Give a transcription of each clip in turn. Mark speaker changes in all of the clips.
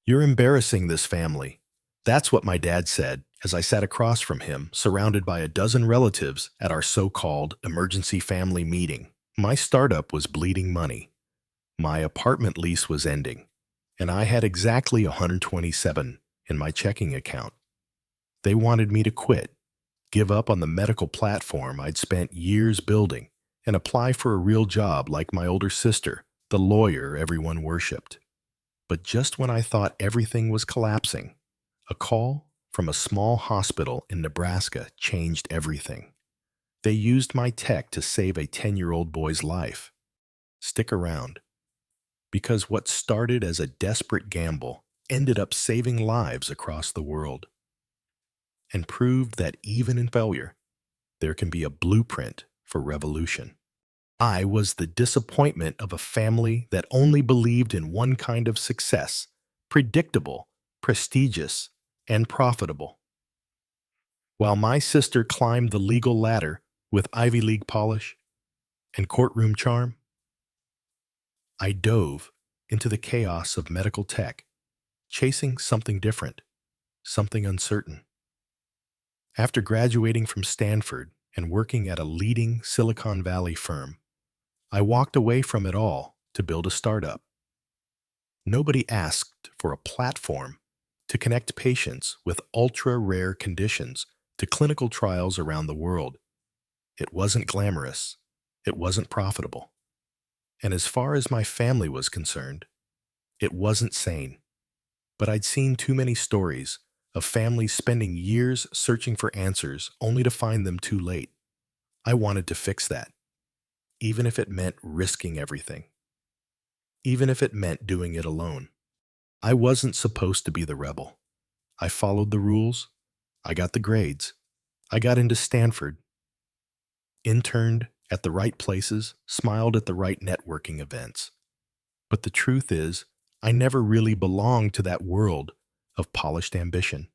Speaker 1: You're embarrassing this family. That's what my dad said as I sat across from him, surrounded by a dozen relatives at our so-called emergency family meeting. My startup was bleeding money. My apartment lease was ending, and I had exactly 127 in my checking account. They wanted me to quit, give up on the medical platform I'd spent years building, and apply for a real job like my older sister, the lawyer everyone worshipped. But just when I thought everything was collapsing, a call from a small hospital in Nebraska changed everything. They used my tech to save a 10-year-old boy's life. Stick around, because what started as a desperate gamble ended up saving lives across the world and proved that even in failure, there can be a blueprint for revolution. I was the disappointment of a family that only believed in one kind of success: predictable, prestigious, and profitable. While my sister climbed the legal ladder with Ivy League polish and courtroom charm, I dove into the chaos of medical tech, chasing something different, something uncertain. After graduating from Stanford and working at a leading Silicon Valley firm, I walked away from it all to build a startup. Nobody asked for a platform to connect patients with ultra-rare conditions to clinical trials around the world. It wasn't glamorous. It wasn't profitable. And as far as my family was concerned, it wasn't sane. But I'd seen too many stories of families spending years searching for answers only to find them too late. I wanted to fix that, even if it meant risking everything, even if it meant doing it alone. I wasn't supposed to be the rebel. I followed the rules. I got the grades. I got into Stanford, interned at the right places, smiled at the right networking events. But the truth is, I never really belonged to that world of polished ambition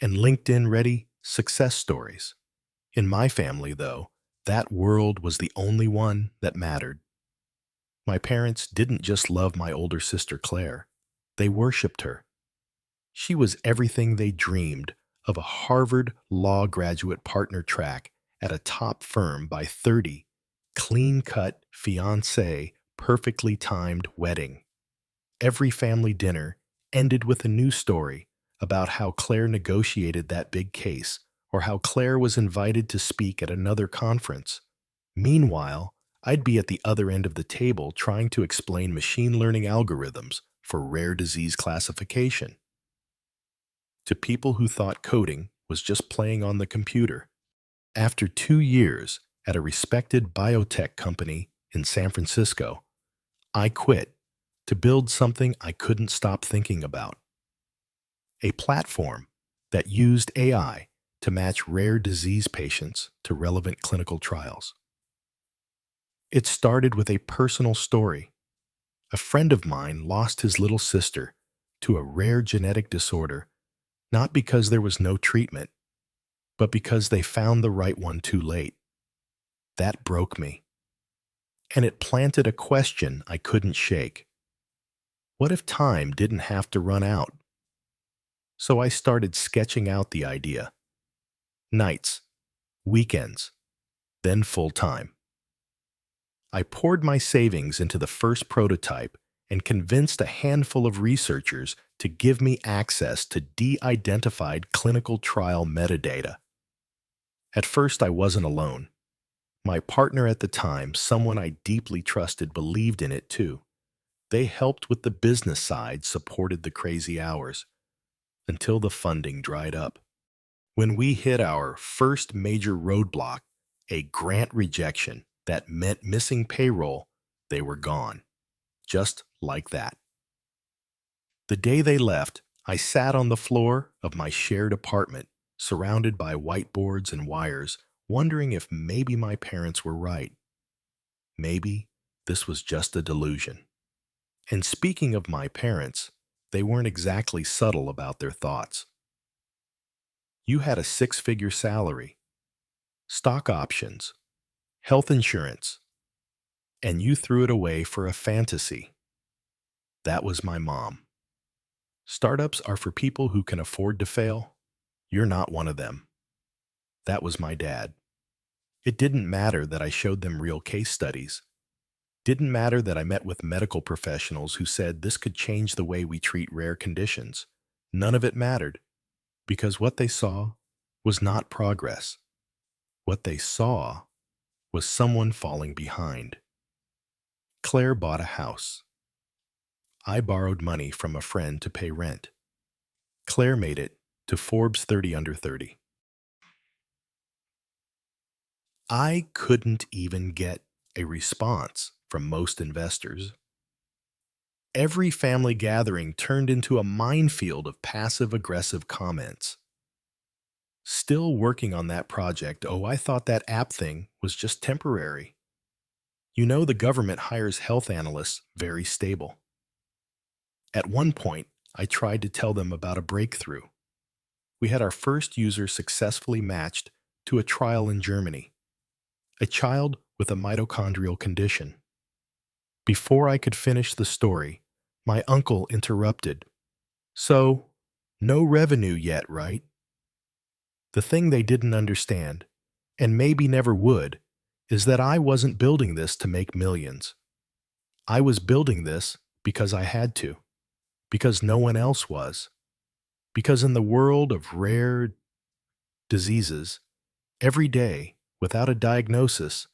Speaker 1: and LinkedIn-ready success stories. In my family, though, that world was the only one that mattered. My parents didn't just love my older sister Claire. They worshipped her. She was everything they dreamed of: a Harvard law graduate partner track at a top firm by 30, clean-cut fiancé, perfectly timed wedding. Every family dinner ended with a new story about how Claire negotiated that big case, or how Claire was invited to speak at another conference. Meanwhile, I'd be at the other end of the table trying to explain machine learning algorithms for rare disease classification to people who thought coding was just playing on the computer. After 2 years at a respected biotech company in San Francisco, I quit to build something I couldn't stop thinking about: a platform that used AI to match rare disease patients to relevant clinical trials. It started with a personal story. A friend of mine lost his little sister to a rare genetic disorder, not because there was no treatment, but because they found the right one too late. That broke me, and it planted a question I couldn't shake. What if time didn't have to run out? So I started sketching out the idea. Nights, weekends, then full time. I poured my savings into the first prototype and convinced a handful of researchers to give me access to de-identified clinical trial metadata. At first, I wasn't alone. My partner at the time, someone I deeply trusted, believed in it too. They helped with the business side, supported the crazy hours, until the funding dried up. When we hit our first major roadblock, a grant rejection that meant missing payroll, they were gone. Just like that. The day they left, I sat on the floor of my shared apartment, surrounded by whiteboards and wires, wondering if maybe my parents were right. Maybe this was just a delusion. And speaking of my parents, they weren't exactly subtle about their thoughts. You had a six-figure salary, stock options, health insurance, and you threw it away for a fantasy. That was my mom. Startups are for people who can afford to fail. You're not one of them. That was my dad. It didn't matter that I showed them real case studies. Didn't matter that I met with medical professionals who said this could change the way we treat rare conditions. None of it mattered, because what they saw was not progress. What they saw was someone falling behind. Claire bought a house. I borrowed money from a friend to pay rent. Claire made it to Forbes 30 under 30. I couldn't even get a response from most investors. Every family gathering turned into a minefield of passive-aggressive comments. Still working on that project. Oh, I thought that app thing was just temporary. You know, the government hires health analysts, very stable. At one point, I tried to tell them about a breakthrough. We had our first user successfully matched to a trial in Germany, a child with a mitochondrial condition. Before I could finish the story, my uncle interrupted. So, no revenue yet, right? The thing they didn't understand, and maybe never would, is that I wasn't building this to make millions. I was building this because I had to, because no one else was. Because in the world of rare diseases, every day, without a diagnosis,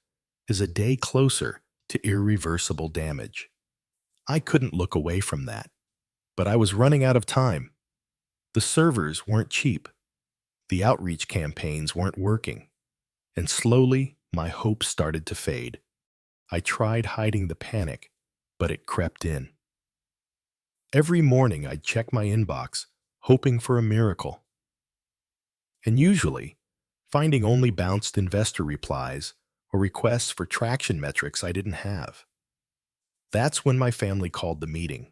Speaker 1: is a day closer to irreversible damage. I couldn't look away from that, but I was running out of time. The servers weren't cheap. The outreach campaigns weren't working. And slowly, my hope started to fade. I tried hiding the panic, but it crept in. Every morning, I'd check my inbox, hoping for a miracle. And usually, finding only bounced investor replies or requests for traction metrics I didn't have. That's when my family called the meeting.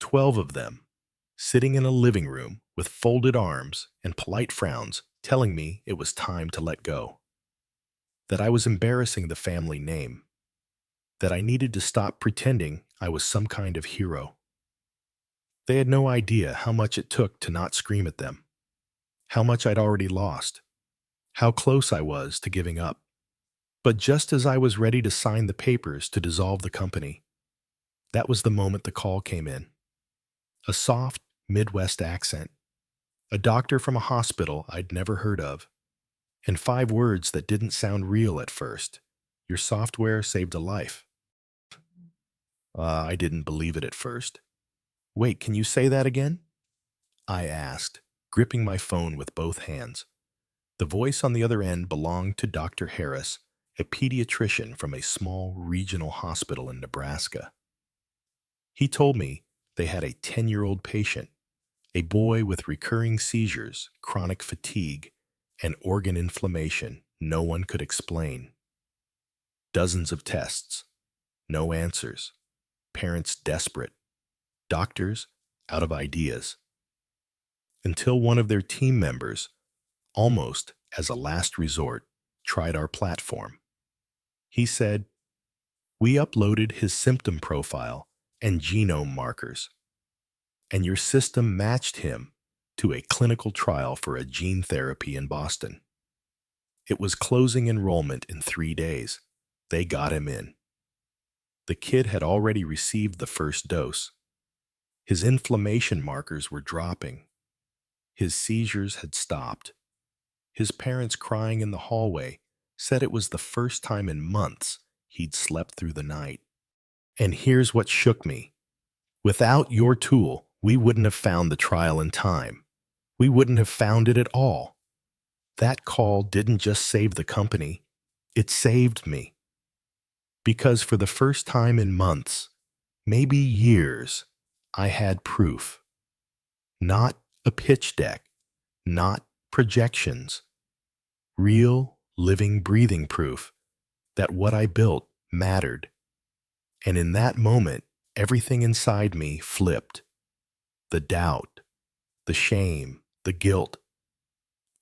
Speaker 1: 12 of them, sitting in a living room with folded arms and polite frowns, telling me it was time to let go. That I was embarrassing the family name. That I needed to stop pretending I was some kind of hero. They had no idea how much it took to not scream at them. How much I'd already lost. How close I was to giving up. But just as I was ready to sign the papers to dissolve the company, that was the moment the call came in. A soft Midwest accent. A doctor from a hospital I'd never heard of. And 5 words that didn't sound real at first. Your software saved a life. I didn't believe it at first. Wait, can you say that again? I asked, gripping my phone with both hands. The voice on the other end belonged to Dr. Harris, a pediatrician from a small regional hospital in Nebraska. He told me they had a 10-year-old patient, a boy with recurring seizures, chronic fatigue, and organ inflammation no one could explain. Dozens of tests, no answers. Parents desperate. Doctors out of ideas. Until one of their team members, almost as a last resort, tried our platform. He said, "We uploaded his symptom profile and genome markers, and your system matched him to a clinical trial for a gene therapy in Boston. It was closing enrollment in 3 days. They got him in. The kid had already received the first dose. His inflammation markers were dropping. His seizures had stopped. His parents crying in the hallway said it was the first time in months he'd slept through the night. And here's what shook me. Without your tool, we wouldn't have found the trial in time. We wouldn't have found it at all. That call didn't just save the company, it saved me. Because for the first time in months, maybe years, I had proof. Not a pitch deck, not projections. Real, living, breathing proof that what I built mattered. And in that moment, everything inside me flipped. The doubt, the shame, the guilt.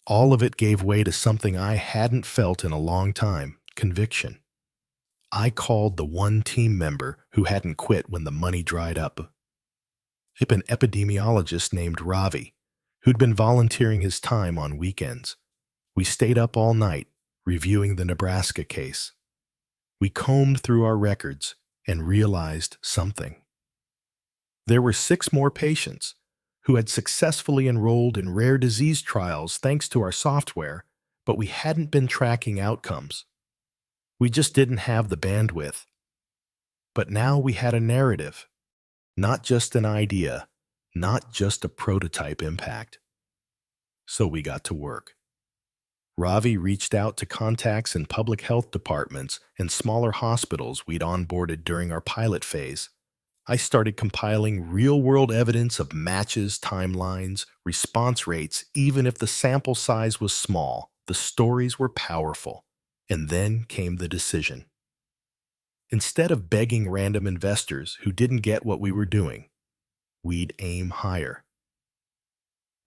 Speaker 1: All of it gave way to something I hadn't felt in a long time, conviction. I called the one team member who hadn't quit when the money dried up. An epidemiologist named Ravi, who'd been volunteering his time on weekends. We stayed up all night, reviewing the Nebraska case. We combed through our records and realized something. There were 6 more patients who had successfully enrolled in rare disease trials thanks to our software, but we hadn't been tracking outcomes. We just didn't have the bandwidth. But now we had a narrative, not just an idea, not just a prototype impact. So we got to work. Ravi reached out to contacts in public health departments and smaller hospitals we'd onboarded during our pilot phase. I started compiling real-world evidence of matches, timelines, response rates, even if the sample size was small. The stories were powerful. And then came the decision. Instead of begging random investors who didn't get what we were doing, we'd aim higher.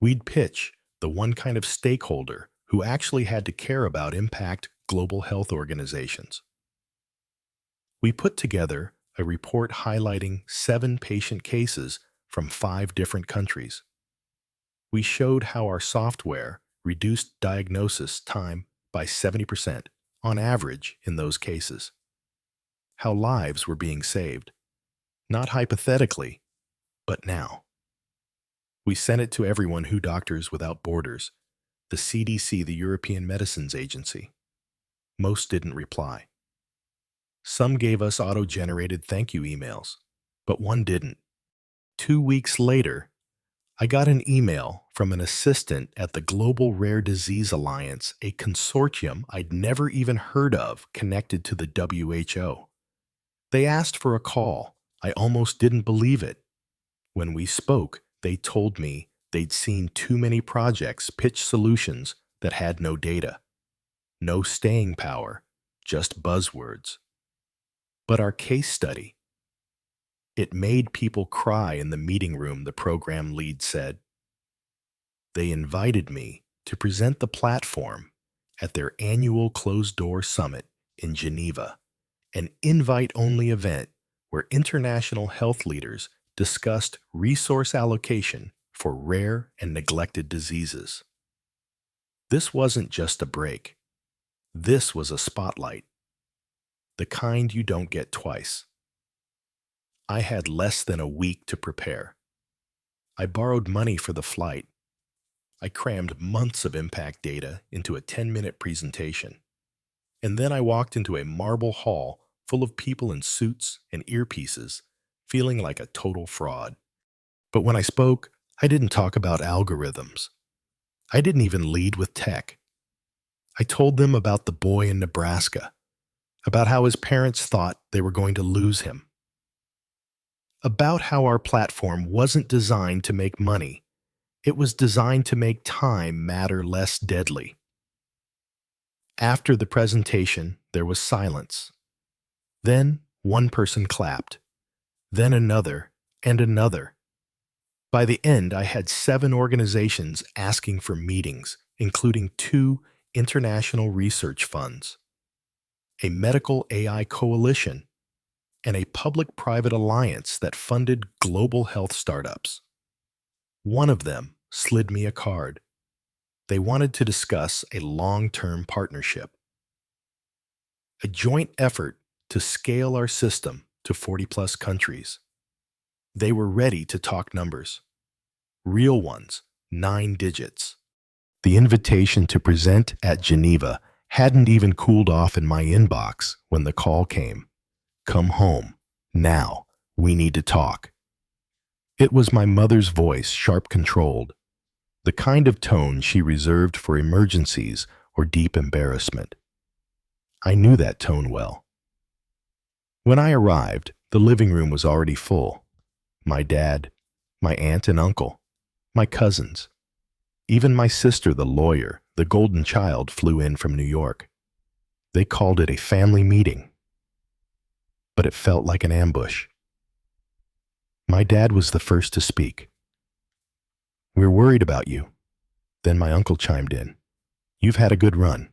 Speaker 1: We'd pitch the one kind of stakeholder who actually had to care about impact global health organizations. We put together a report highlighting 7 patient cases from 5 different countries. We showed how our software reduced diagnosis time by 70% on average in those cases. How lives were being saved, not hypothetically, but now. We sent it to everyone who Doctors Without Borders, the CDC, the European Medicines Agency. Most didn't reply. Some gave us auto-generated thank you emails, but one didn't. 2 weeks later, I got an email from an assistant at the Global Rare Disease Alliance, a consortium I'd never even heard of connected to the WHO. They asked for a call. I almost didn't believe it. When we spoke, they told me they'd seen too many projects pitch solutions that had no data, no staying power, just buzzwords. But our case study, it made people cry in the meeting room, the program lead said. They invited me to present the platform at their annual closed-door summit in Geneva, an invite-only event where international health leaders discussed resource allocation for rare and neglected diseases. This wasn't just a break. This was a spotlight, the kind you don't get twice. I had less than a week to prepare. I borrowed money for the flight. I crammed months of impact data into a 10-minute presentation. And then I walked into a marble hall full of people in suits and earpieces, feeling like a total fraud. But when I spoke, I didn't talk about algorithms. I didn't even lead with tech. I told them about the boy in Nebraska, about how his parents thought they were going to lose him, about how our platform wasn't designed to make money. It was designed to make time matter less deadly. After the presentation, there was silence. Then one person clapped, then another and another. By the end, I had 7 organizations asking for meetings, including 2 international research funds, a medical AI coalition, and a public-private alliance that funded global health startups. One of them slid me a card. They wanted to discuss a long-term partnership, a joint effort to scale our system to 40-plus countries. They were ready to talk numbers. Real ones, 9 digits. The invitation to present at Geneva hadn't even cooled off in my inbox when the call came. Come home. Now. We need to talk. It was my mother's voice, sharp controlled, the kind of tone she reserved for emergencies or deep embarrassment. I knew that tone well. When I arrived, the living room was already full. My dad, my aunt and uncle, my cousins. Even my sister, the lawyer, the golden child, flew in from New York. They called it a family meeting, but it felt like an ambush. My dad was the first to speak. "We're worried about you." Then my uncle chimed in. "You've had a good run,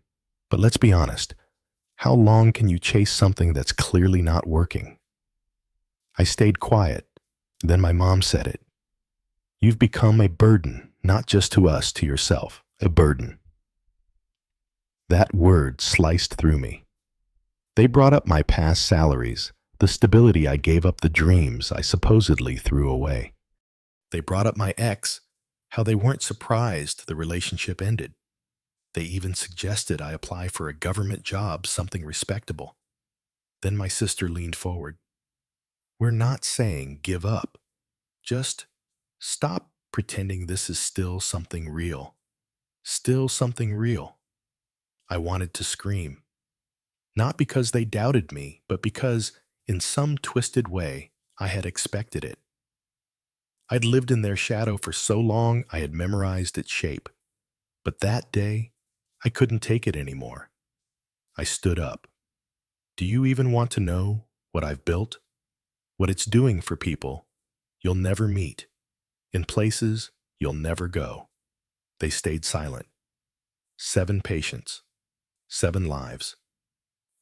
Speaker 1: but let's be honest. How long can you chase something that's clearly not working?" I stayed quiet. Then my mom said it. You've become a burden, not just to us, to yourself, a burden. That word sliced through me. They brought up my past salaries, the stability I gave up, the dreams I supposedly threw away. They brought up my ex, how they weren't surprised the relationship ended. They even suggested I apply for a government job, something respectable. Then my sister leaned forward. We're not saying give up. Just stop pretending this is still something real. Still something real. I wanted to scream. Not because they doubted me, but because, in some twisted way, I had expected it. I'd lived in their shadow for so long I had memorized its shape. But that day, I couldn't take it anymore. I stood up. Do you even want to know what I've built? What it's doing for people you'll never meet, in places you'll never go. They stayed silent. 7 patients, 7 lives,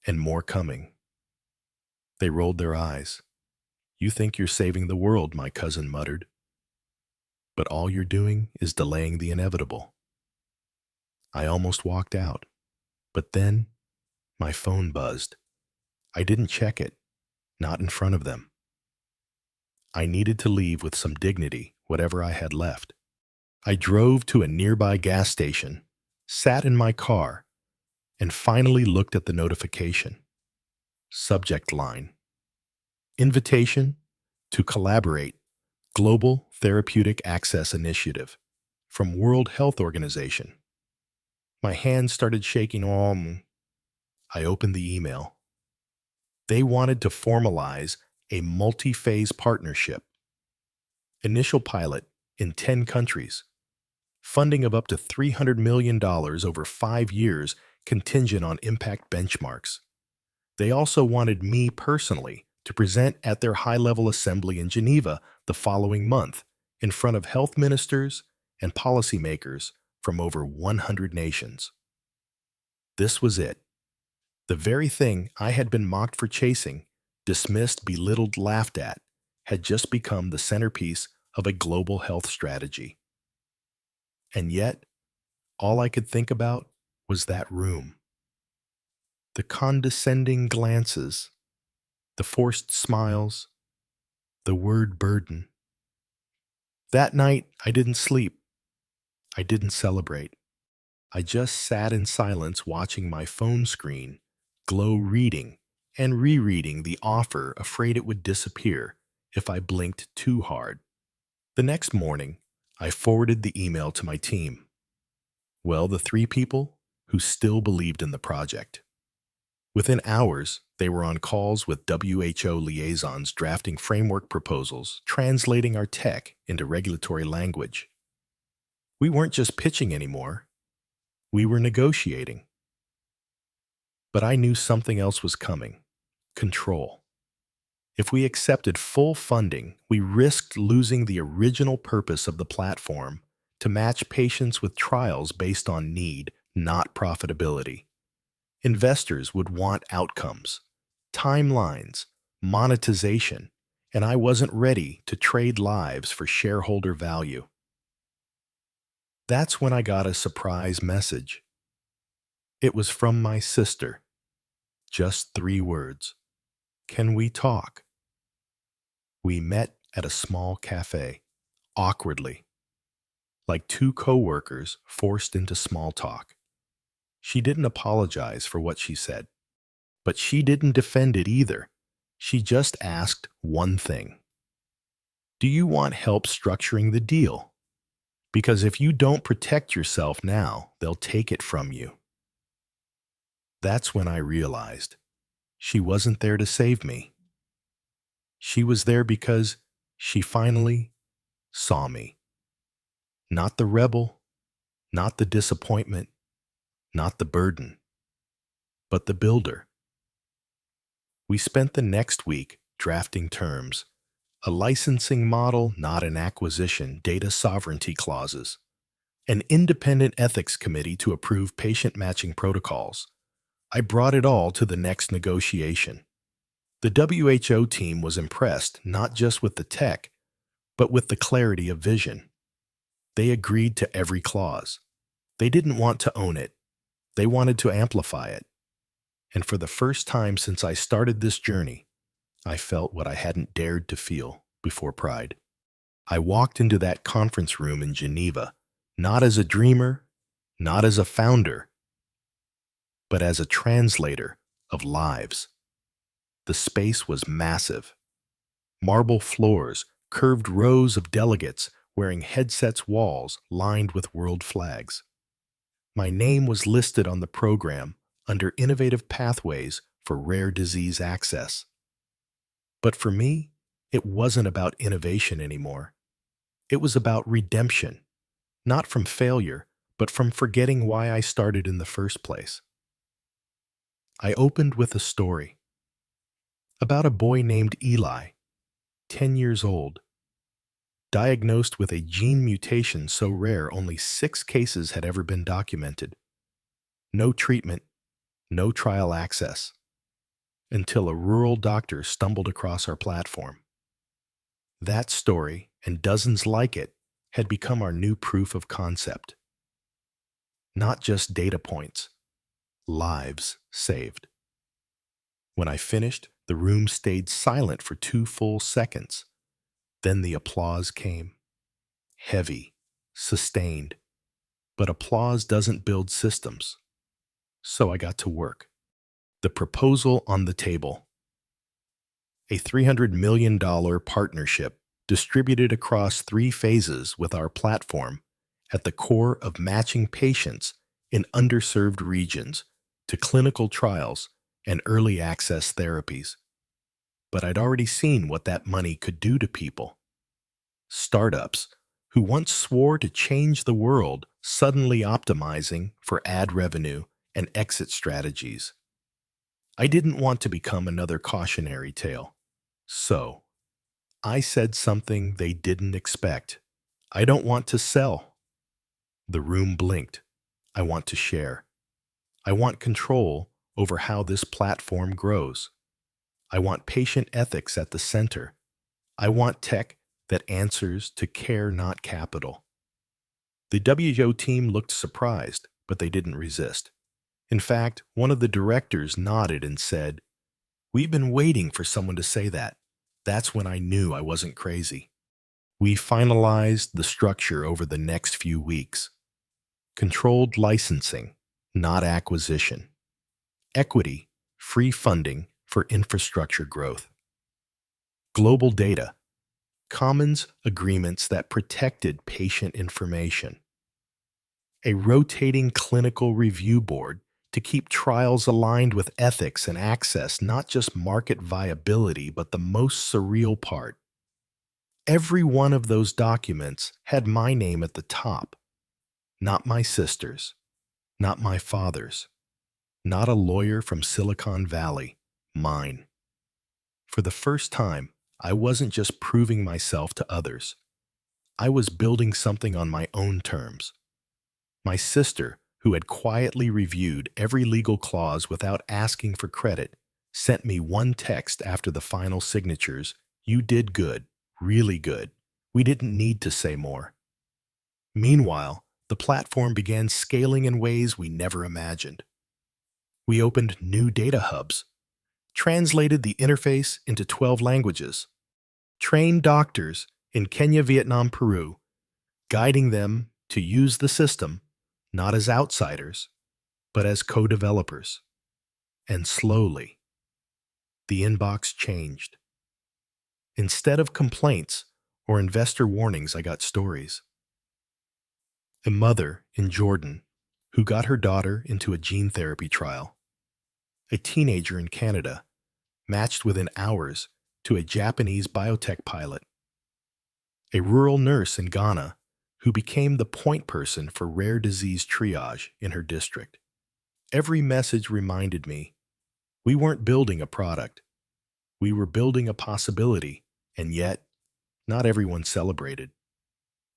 Speaker 1: and more coming. They rolled their eyes. You think you're saving the world, my cousin muttered. But all you're doing is delaying the inevitable. I almost walked out, but then my phone buzzed. I didn't check it, not in front of them. I needed to leave with some dignity, whatever I had left. I drove to a nearby gas station, sat in my car, and finally looked at the notification. Subject line: Invitation to collaborate, Global Therapeutic Access Initiative, from World Health Organization. My hands started shaking. I opened the email. They wanted to formalize a multi-phase partnership. Initial pilot in 10 countries. Funding of up to $300 million over 5 years, contingent on impact benchmarks. They also wanted me personally to present at their high-level assembly in Geneva the following month in front of health ministers and policymakers from over 100 nations. This was it. The very thing I had been mocked for chasing, dismissed, belittled, laughed at, had just become the centerpiece of a global health strategy. And yet, all I could think about was that room. The condescending glances, the forced smiles, the word burden. That night, I didn't sleep. I didn't celebrate. I just sat in silence watching my phone screen glow, reading and rereading the offer, afraid it would disappear if I blinked too hard. The next morning, I forwarded the email to my team. Well, the 3 people who still believed in the project. Within hours, they were on calls with WHO liaisons, drafting framework proposals, translating our tech into regulatory language. We weren't just pitching anymore. We were negotiating. But I knew something else was coming: control. If we accepted full funding, we risked losing the original purpose of the platform to match patients with trials based on need, not profitability. Investors would want outcomes, timelines, monetization, and I wasn't ready to trade lives for shareholder value. That's when I got a surprise message. It was from my sister. Just 3 words. Can we talk? We met at a small cafe, awkwardly, like 2 coworkers forced into small talk. She didn't apologize for what she said, but she didn't defend it either. She just asked one thing. Do you want help structuring the deal? Because if you don't protect yourself now, they'll take it from you. That's when I realized she wasn't there to save me. She was there because she finally saw me. Not the rebel, not the disappointment, not the burden, but the builder. We spent the next week drafting terms, a licensing model, not an acquisition, data sovereignty clauses, an independent ethics committee to approve patient matching protocols. I brought it all to the next negotiation. The WHO team was impressed not just with the tech, but with the clarity of vision. They agreed to every clause. They didn't want to own it. They wanted to amplify it. And for the first time since I started this journey, I felt what I hadn't dared to feel before pride. I walked into that conference room in Geneva, not as a dreamer, not as a founder, but as a translator of lives. The space was massive. Marble floors, curved rows of delegates wearing headsets, walls lined with world flags. My name was listed on the program under Innovative Pathways for Rare Disease Access. But for me, it wasn't about innovation anymore. It was about redemption, not from failure, but from forgetting why I started in the first place. I opened with a story about a boy named Eli, 10 years old, diagnosed with a gene mutation so rare only 6 cases had ever been documented. No treatment, no trial access, until a rural doctor stumbled across our platform. That story, and dozens like it, had become our new proof of concept. Not just data points, lives saved. When I finished, the room stayed silent for 2 full seconds. Then the applause came. Heavy, sustained. But applause doesn't build systems. So I got to work. The proposal on the table. A $300 million partnership distributed across 3 phases with our platform at the core of matching patients in underserved regions to clinical trials and early access therapies. But I'd already seen what that money could do to people. Startups who once swore to change the world suddenly optimizing for ad revenue and exit strategies. I didn't want to become another cautionary tale. So, I said something they didn't expect. I don't want to sell. The room blinked. I want to share. I want control over how this platform grows. I want patient ethics at the center. I want tech that answers to care, not capital. The WO team looked surprised, but they didn't resist. In fact, one of the directors nodded and said, "We've been waiting for someone to say that." That's when I knew I wasn't crazy. We finalized the structure over the next few weeks. Controlled licensing, not acquisition. Equity, free funding for infrastructure growth. Global data, commons agreements that protected patient information. A rotating clinical review board to keep trials aligned with ethics and access, not just market viability, but the most surreal part. Every one of those documents had my name at the top, not my sister's, not my father's, not a lawyer from Silicon Valley, mine. For the first time, I wasn't just proving myself to others. I was building something on my own terms. My sister, who had quietly reviewed every legal clause without asking for credit, sent me one text after the final signatures: "You did good, really good. We didn't need to say more." Meanwhile, the platform began scaling in ways we never imagined. We opened new data hubs, translated the interface into 12 languages, trained doctors in Kenya, Vietnam, Peru, guiding them to use the system not as outsiders, but as co-developers. And slowly, the inbox changed. Instead of complaints or investor warnings, I got stories. A mother in Jordan who got her daughter into a gene therapy trial. A teenager in Canada matched within hours to a Japanese biotech pilot. A rural nurse in Ghana who became the point person for rare disease triage in her district. Every message reminded me, we weren't building a product. We were building a possibility, and yet, not everyone celebrated.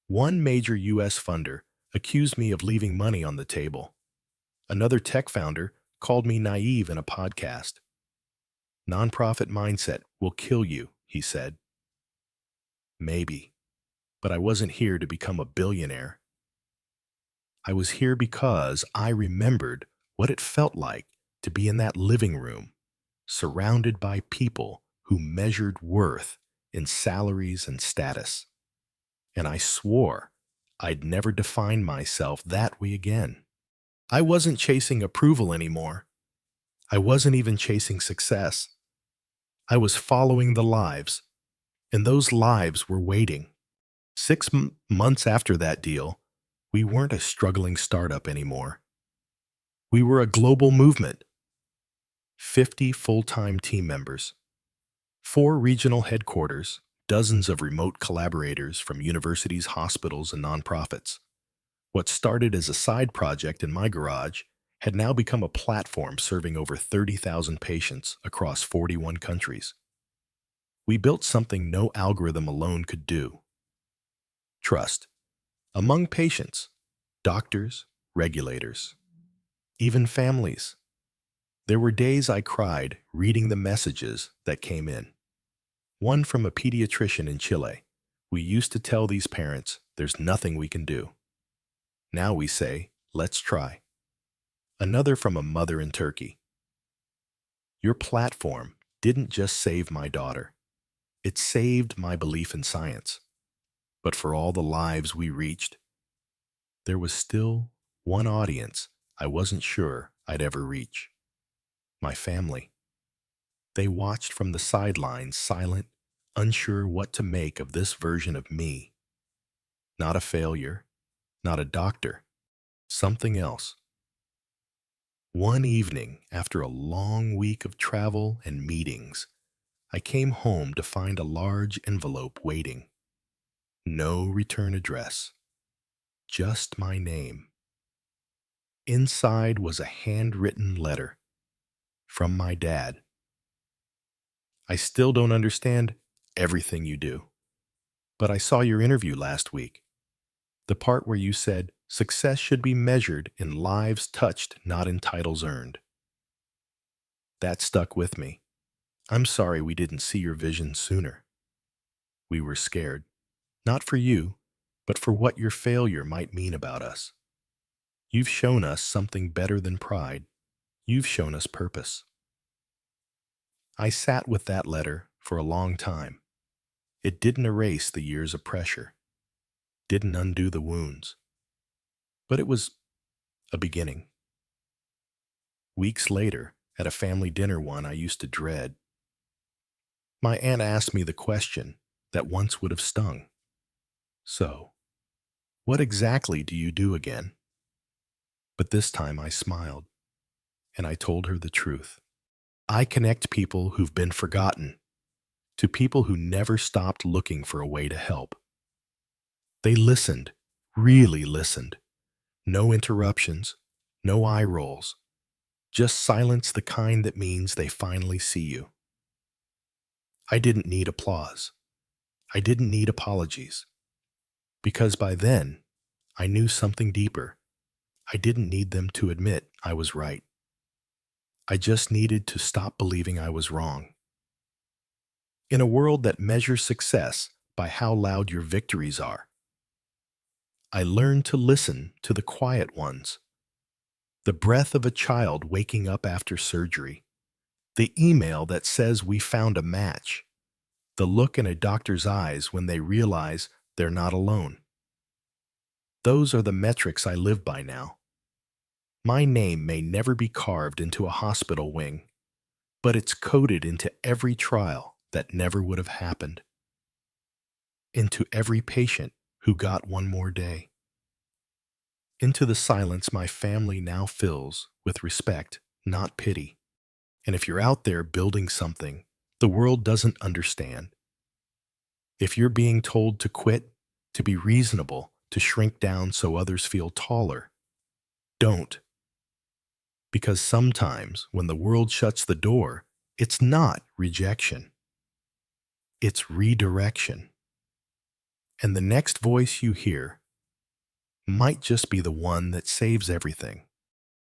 Speaker 1: One major U.S. funder accused me of leaving money on the table. Another tech founder called me naive in a podcast. "Nonprofit mindset will kill you," he said. Maybe. But I wasn't here to become a billionaire. I was here because I remembered what it felt like to be in that living room, surrounded by people who measured worth in salaries and status. And I swore I'd never define myself that way again. I wasn't chasing approval anymore. I wasn't even chasing success. I was following the lives, and those lives were waiting. 6 months after that deal, we weren't a struggling startup anymore. We were a global movement. 50 full-time team members, 4 regional headquarters, dozens of remote collaborators from universities, hospitals, and nonprofits. What started as a side project in my garage had now become a platform serving over 30,000 patients across 41 countries. We built something no algorithm alone could do. Trust. Among patients, doctors, regulators, even families. There were days I cried reading the messages that came in. One from a pediatrician in Chile. We used to tell these parents, there's nothing we can do. Now we say, let's try. Another from a mother in Turkey. Your platform didn't just save my daughter. It saved my belief in science. But for all the lives we reached, there was still one audience I wasn't sure I'd ever reach. My family. They watched from the sidelines, silent, unsure what to make of this version of me. Not a failure, not a doctor, something else. One evening, after a long week of travel and meetings, I came home to find a large envelope waiting. No return address, just my name. Inside was a handwritten letter from my dad. I still don't understand everything you do, but I saw your interview last week. The part where you said success should be measured in lives touched, not in titles earned. That stuck with me. I'm sorry we didn't see your vision sooner. We were scared, not for you, but for what your failure might mean about us. You've shown us something better than pride. You've shown us purpose. I sat with that letter for a long time. It didn't erase the years of pressure, didn't undo the wounds, but it was a beginning. Weeks later, at a family dinner one I used to dread, my aunt asked me the question that once would have stung. So, what exactly do you do again? But this time I smiled, and I told her the truth. I connect people who've been forgotten to people who never stopped looking for a way to help. They listened, really listened. No interruptions, no eye rolls, just silence, the kind that means they finally see you. I didn't need applause. I didn't need apologies. Because by then, I knew something deeper. I didn't need them to admit I was right. I just needed to stop believing I was wrong. In a world that measures success by how loud your victories are, I learned to listen to the quiet ones. The breath of a child waking up after surgery. The email that says we found a match. The look in a doctor's eyes when they realize they're not alone. Those are the metrics I live by now. My name may never be carved into a hospital wing, but it's coded into every trial that never would have happened. Into every patient who got one more day. Into the silence my family now fills with respect, not pity. And if you're out there building something the world doesn't understand, if you're being told to quit, to be reasonable, to shrink down so others feel taller, don't. Because sometimes when the world shuts the door, it's not rejection. It's redirection. And the next voice you hear might just be the one that saves everything.